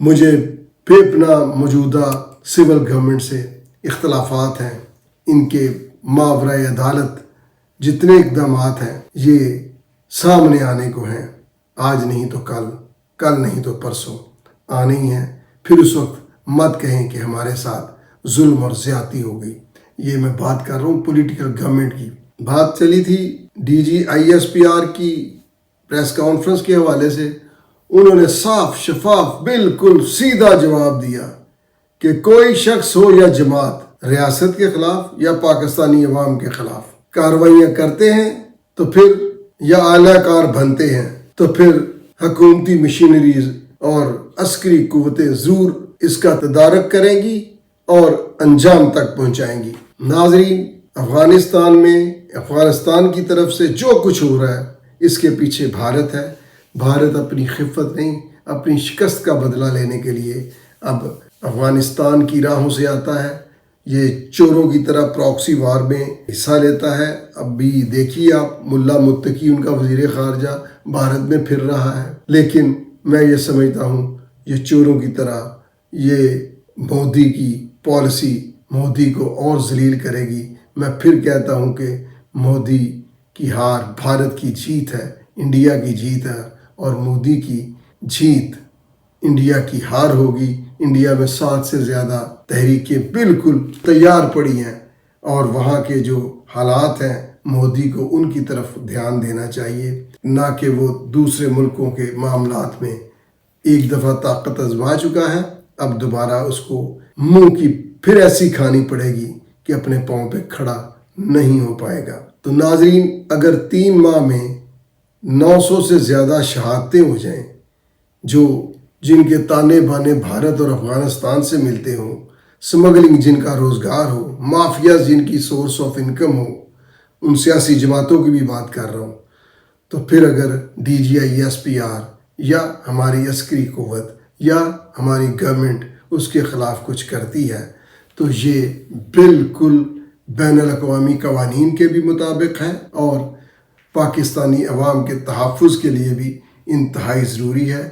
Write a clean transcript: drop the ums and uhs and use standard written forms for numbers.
مجھے بے پناہ موجودہ سول گورنمنٹ سے اختلافات ہیں، ان کے ماورائے عدالت جتنے اقدامات ہیں یہ سامنے آنے کو ہیں، آج نہیں تو کل، کل نہیں تو پرسوں آنے ہی ہیں۔ پھر اس وقت مت کہیں کہ ہمارے ساتھ ظلم اور زیادتی ہو گئی۔ یہ میں بات کر رہا ہوں پولیٹیکل گورنمنٹ کی۔ بات چلی تھی D G I S P R کی پریس کانفرنس کے حوالے سے، انہوں نے صاف شفاف بالکل سیدھا جواب دیا کہ کوئی شخص ہو یا جماعت ریاست کے خلاف یا پاکستانی عوام کے خلاف کارروائیاں کرتے ہیں تو پھر یا اعلی کار بنتے ہیں تو پھر حکومتی مشینریز اور عسکری قوتیں ضرور اس کا تدارک کریں گی اور انجام تک پہنچائیں گی۔ ناظرین، افغانستان میں افغانستان کی طرف سے جو کچھ ہو رہا ہے اس کے پیچھے بھارت ہے۔ بھارت اپنی خفت نہیں، اپنی شکست کا بدلہ لینے کے لیے اب افغانستان کی راہوں سے آتا ہے۔ یہ چوروں کی طرح پراکسی وار میں حصہ لیتا ہے۔ اب بھی دیکھیے آپ، ملا متقی ان کا وزیر خارجہ بھارت میں پھر رہا ہے، لیکن میں یہ سمجھتا ہوں یہ چوروں کی طرح یہ مودی کی پالیسی مودی کو اور ذلیل کرے گی۔ میں پھر کہتا ہوں کہ مودی کی ہار بھارت کی جیت ہے، انڈیا کی جیت ہے، اور مودی کی جیت انڈیا کی ہار ہوگی۔ انڈیا میں 7 سے زیادہ تحریکیں بالکل تیار پڑی ہیں، اور وہاں کے جو حالات ہیں مودی کو ان کی طرف دھیان دینا چاہیے، نہ کہ وہ دوسرے ملکوں کے معاملات میں ایک دفعہ طاقت آزما چکا ہے، اب دوبارہ اس کو منہ کی پھر ایسی کھانی پڑے گی کہ اپنے پاؤں پہ کھڑا نہیں ہو پائے گا۔ تو ناظرین، اگر 3 ماہ میں 900 سے زیادہ شہادتیں ہو جائیں، جن کے تانے بانے بھارت اور افغانستان سے ملتے ہوں، سمگلنگ جن کا روزگار ہو، مافیاز جن کی سورس آف انکم ہو، ان سیاسی جماعتوں کی بھی بات کر رہا ہوں، تو پھر اگر D G I S P R یا ہماری عسکری قوت یا ہماری گورنمنٹ اس کے خلاف کچھ کرتی ہے تو یہ بالکل بین الاقوامی قوانین کے بھی مطابق ہے اور پاکستانی عوام کے تحفظ کے لیے بھی انتہائی ضروری ہے۔